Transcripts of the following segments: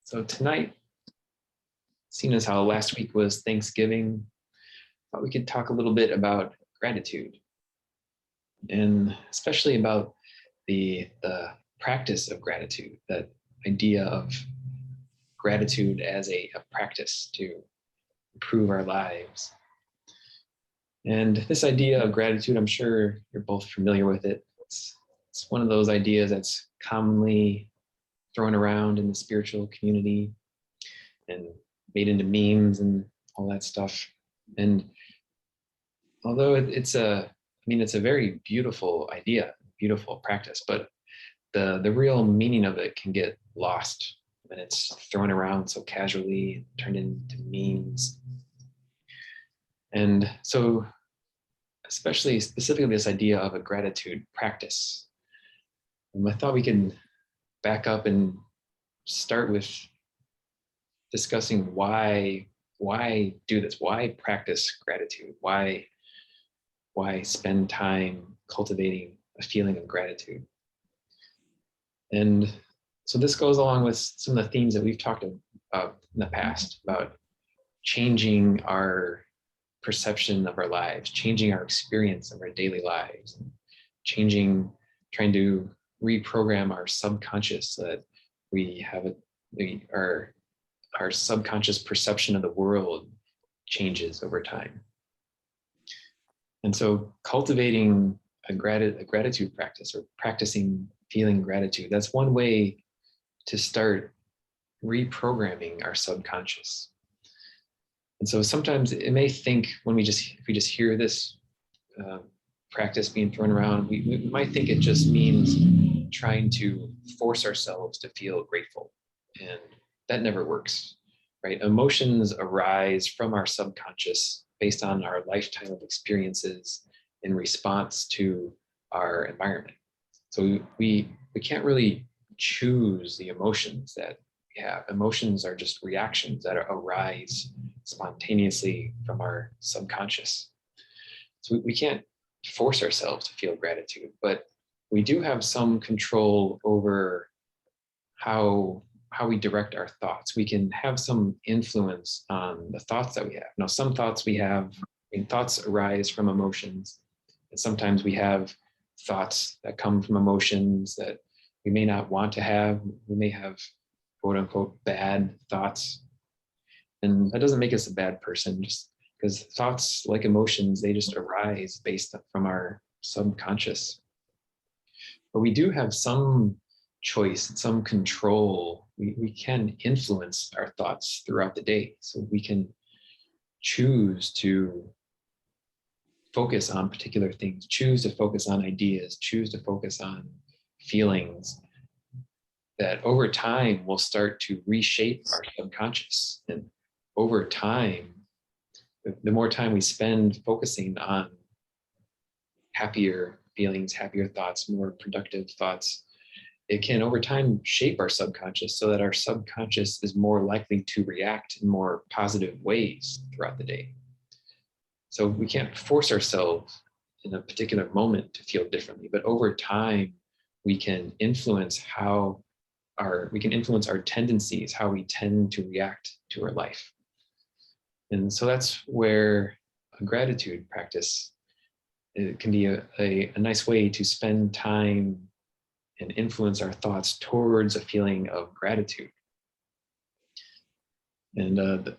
So tonight, seeing as how last week was Thanksgiving, I thought we could talk a little bit about gratitude, and especially about the practice of gratitude, that idea of gratitude as a practice to improve our lives. And this idea of gratitude, I'm sure you're both familiar with it. It's one of those ideas that's commonly thrown around in the spiritual community and made into memes and all that stuff. And although it's a very beautiful idea, beautiful practice, but the real meaning of it can get lost when it's thrown around so casually, turned into memes. And so, specifically this idea of a gratitude practice. I thought we could back up and start with discussing why do this? Why practice gratitude? Why spend time cultivating a feeling of gratitude? And so this goes along with some of the themes that we've talked about in the past, about changing our perception of our lives, changing our experience of our daily lives, and trying to reprogram our subconscious so that we have our subconscious perception of the world changes over time. And so cultivating a gratitude practice, or practicing feeling gratitude, that's one way to start reprogramming our subconscious. And so sometimes it may think, if we just hear this practice being thrown around, we might think it just means trying to force ourselves to feel grateful. And that never works, right? Emotions arise from our subconscious based on our lifetime of experiences in response to our environment. So we can't really choose the emotions that we have. Emotions are just reactions that arise spontaneously from our subconscious. So we can't force ourselves to feel gratitude, but we do have some control over how we direct our thoughts. We can have some influence on the thoughts that we have. Now, some thoughts thoughts arise from emotions, and sometimes we have thoughts that come from emotions that we may not want to have. We may have quote unquote bad thoughts. And that doesn't make us a bad person, just because thoughts, like emotions, they just arise based from our subconscious. But we do have some choice, some control. We can influence our thoughts throughout the day. So we can choose to focus on particular things, choose to focus on ideas, choose to focus on feelings that over time will start to reshape our subconscious. And over time, the more time we spend focusing on happier feelings, happier thoughts, more productive thoughts, it can over time shape our subconscious so that our subconscious is more likely to react in more positive ways throughout the day. So we can't force ourselves in a particular moment to feel differently, but over time we can influence our tendencies, how we tend to react to our life. And so that's where a gratitude practice, it can be a nice way to spend time and influence our thoughts towards a feeling of gratitude. And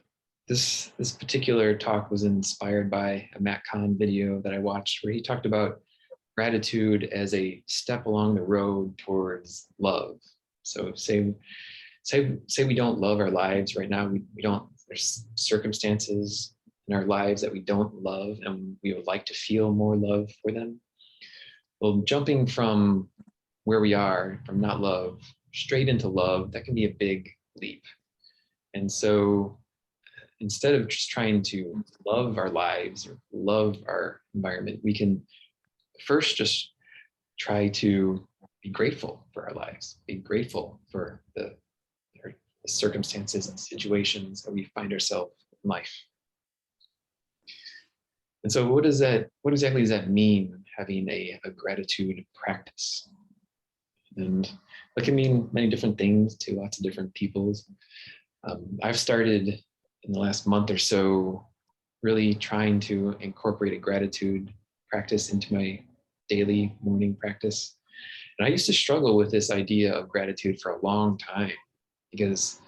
this particular talk was inspired by a Matt Kahn video that I watched, where he talked about gratitude as a step along the road towards love. So say we don't love our lives right now. We don't. There's circumstances in our lives that we don't love, and we would like to feel more love for them. Well, jumping from where we are, from not love, straight into love, that can be a big leap. And so instead of just trying to love our lives or love our environment, we can first just try to be grateful for our lives, be grateful for the circumstances and situations that we find ourselves in life. And so what exactly does that mean, having a gratitude practice? And that can mean many different things to lots of different peoples. I've started in the last month or so really trying to incorporate a gratitude practice into my daily morning practice. And I used to struggle with this idea of gratitude for a long time because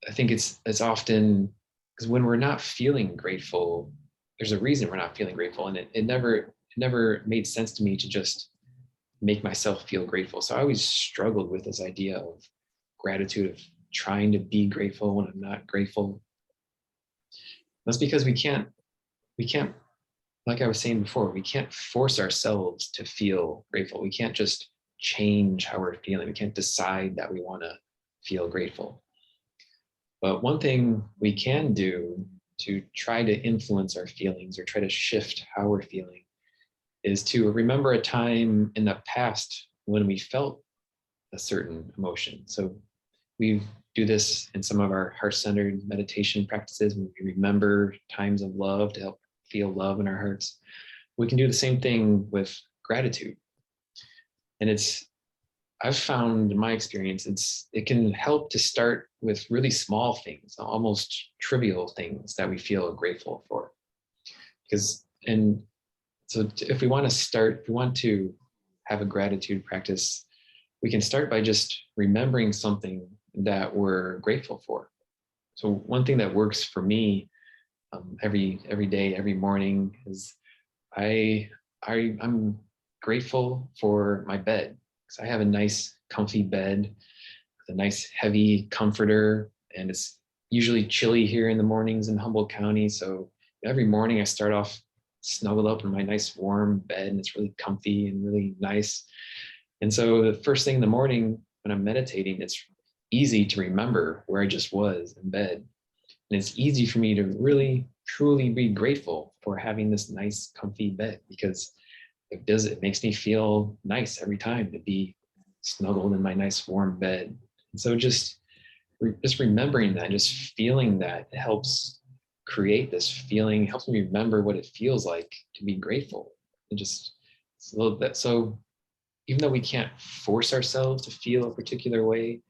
I think it's often because when we're not feeling grateful, there's a reason we're not feeling grateful. And it never made sense to me to just make myself feel grateful. So I always struggled with this idea of gratitude, of trying to be grateful when I'm not grateful. That's because we can't, like I was saying before, we can't force ourselves to feel grateful. We can't just change how we're feeling. We can't decide that we want to feel grateful. But one thing we can do to try to influence our feelings or try to shift how we're feeling is to remember a time in the past when we felt a certain emotion. So we do this in some of our heart-centered meditation practices when we remember times of love to help feel love in our hearts. We can do the same thing with gratitude. And I've found in my experience, it can help to start with really small things, almost trivial things that we feel grateful for. And so if we want to have a gratitude practice, we can start by just remembering something that we're grateful for. So one thing that works for me every day, every morning is I'm grateful for my bed, because I have a nice comfy bed with a nice heavy comforter, and it's usually chilly here in the mornings in Humboldt County. So every morning I start off snuggled up in my nice warm bed, and it's really comfy and really nice. And so the first thing in the morning when I'm meditating, it's easy to remember where I just was in bed. And it's easy for me to really, truly be grateful for having this nice, comfy bed, because it makes me feel nice every time to be snuggled in my nice warm bed. And so just remembering that, just feeling that, helps create this feeling, helps me remember what it feels like to be grateful. And just it's a little bit. So even though we can't force ourselves to feel a particular way,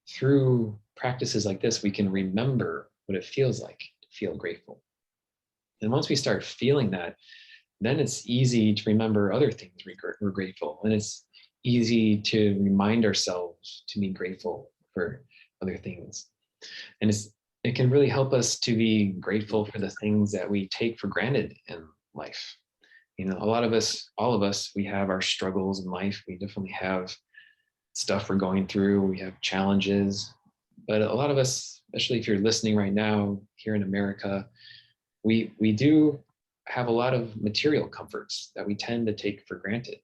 through practices like this, we can remember what it feels like to feel grateful. And once we start feeling that, then it's easy to remember other things we're grateful. And it's easy to remind ourselves to be grateful for other things. And it can really help us to be grateful for the things that we take for granted in life. You know, all of us, we have our struggles in life. We definitely have stuff we're going through. We have challenges. But a lot of us, especially if you're listening right now here in America, we do have a lot of material comforts that we tend to take for granted.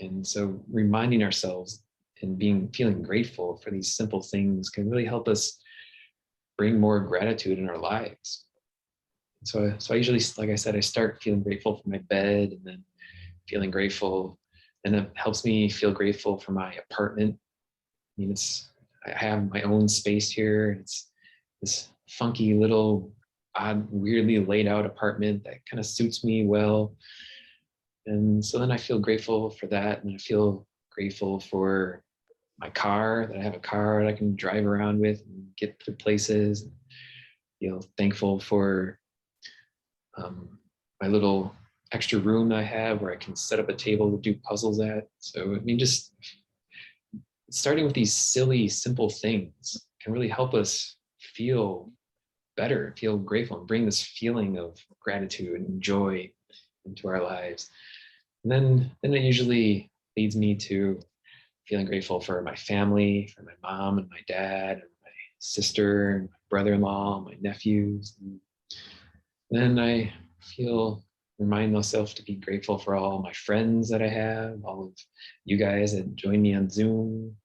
And so reminding ourselves and feeling grateful for these simple things can really help us bring more gratitude in our lives. So I usually, like I said, I start feeling grateful for my bed, and then feeling grateful, and it helps me feel grateful for my apartment. I mean, I have my own space here. It's this funky little odd, weirdly laid out apartment that kind of suits me well. And so then I feel grateful for that. And I feel grateful for my car, that I have a car that I can drive around with and get to places. Thankful for my little extra room that I have where I can set up a table to do puzzles at. So, I mean, just starting with these silly, simple things can really help us feel better, feel grateful, and bring this feeling of gratitude and joy into our lives. And then it usually leads me to feeling grateful for my family, for my mom and my dad, and my sister, and my brother-in-law, and my nephews. And then I remind myself to be grateful for all my friends that I have, all of you guys that join me on Zoom,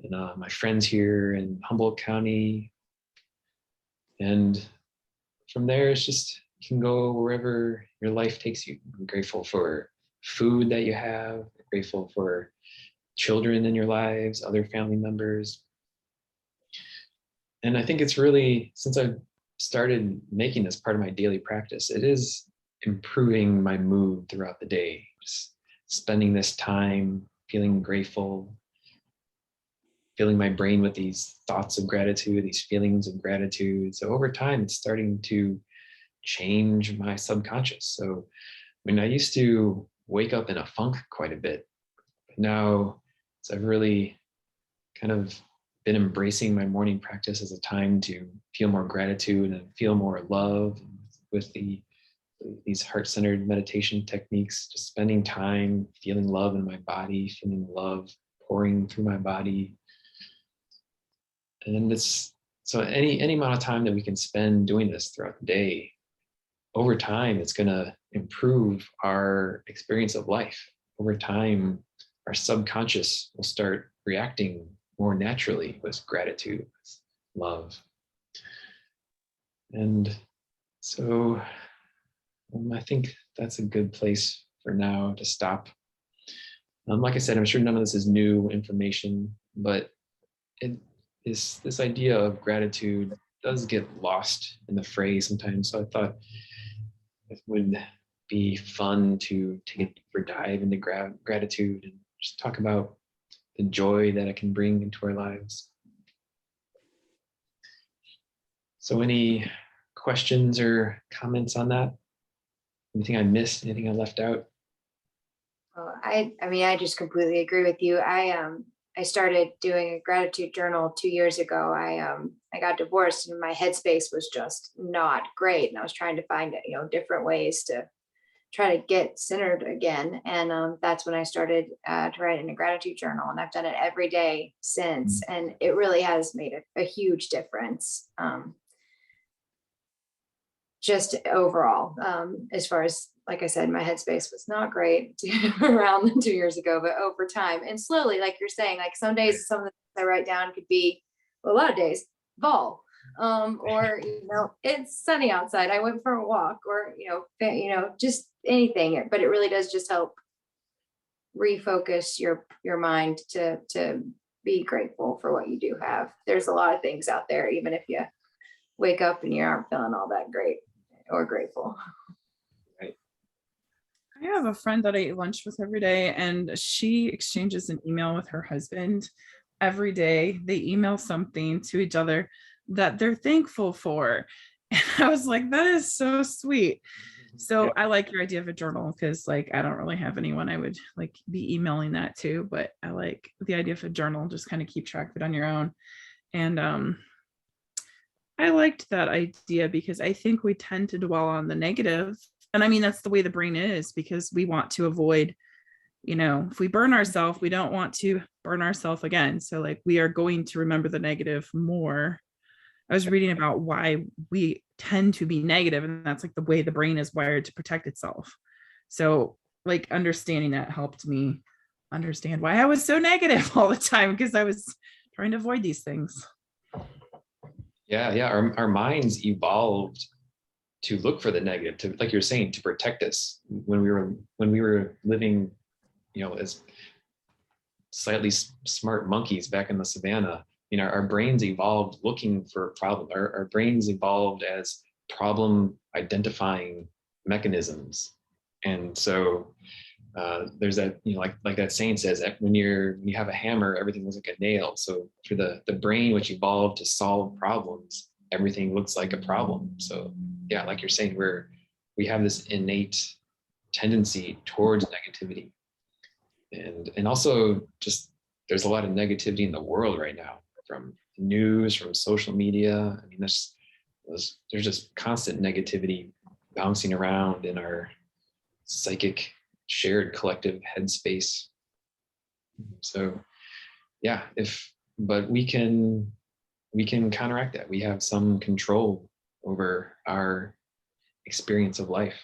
and my friends here in Humboldt County. And from there, it's just, you can go wherever your life takes you. I'm grateful for food that you have, grateful for children in your lives, other family members. And I think it's really, since I've started making this part of my daily practice, it is improving my mood throughout the day. Just spending this time feeling grateful, filling my brain with these thoughts of gratitude, these feelings of gratitude. So over time, it's starting to change my subconscious. So I mean, I used to wake up in a funk quite a bit. But now, so I've really kind of been embracing my morning practice as a time to feel more gratitude and feel more love with these heart-centered meditation techniques, just spending time feeling love in my body, feeling love pouring through my body. And it's so any amount of time that we can spend doing this throughout the day, over time, it's going to improve our experience of life. Over time, our subconscious will start reacting more naturally with gratitude, with love. And so I think that's a good place for now to stop. Like I said, I'm sure none of this is new information, but this idea of gratitude does get lost in the phrase sometimes. So I thought it would be fun to take a deeper dive into gratitude and just talk about the joy that it can bring into our lives. So any questions or comments on that? Anything I missed? Anything I left out? I mean, I just completely agree with you. I started doing a gratitude journal 2 years ago. I got divorced and my headspace was just not great, and I was trying to find different ways to try to get centered again. And that's when I started to write in a gratitude journal, and I've done it every day since, and it really has made a huge difference. Just overall, as far as, like I said, my headspace was not great around 2 years ago, but over time and slowly, like you're saying, like some days, some of the things I write down could be, well, a lot of days, vol, or it's sunny outside. I went for a walk, or just anything. But it really does just help refocus your mind to be grateful for what you do have. There's a lot of things out there, even if you wake up and you aren't feeling all that great or grateful. Right. I have a friend that I eat lunch with every day, and she exchanges an email with her husband every day. They email something to each other that they're thankful for. And I was like, that is so sweet. So Yeah. I like your idea of a journal, because like I don't really have anyone I would like be emailing that to, but I like the idea of a journal, just kind of keep track of it on your own. And I liked that idea because I think we tend to dwell on the negative. And I mean, that's the way the brain is, because we want to avoid, if we burn ourselves, we don't want to burn ourselves again. So like we are going to remember the negative more. I was reading about why we tend to be negative, and that's like the way the brain is wired to protect itself. So like understanding that helped me understand why I was so negative all the time, because I was trying to avoid these things. Yeah. Our minds evolved to look for the negative, to, like you're saying, to protect us when we were living, as slightly smart monkeys back in the savannah. Our brains evolved looking for a problem. Our brains evolved as problem identifying mechanisms. And so there's that, like that saying says, that when you have a hammer, everything looks like a nail. So for the brain, which evolved to solve problems, everything looks like a problem. So yeah, like you're saying, we have this innate tendency towards negativity. And also just there's a lot of negativity in the world right now, from news, from social media. I mean, there's just constant negativity bouncing around in our psychic shared collective headspace. So yeah, but we can counteract that. We have some control over our experience of life.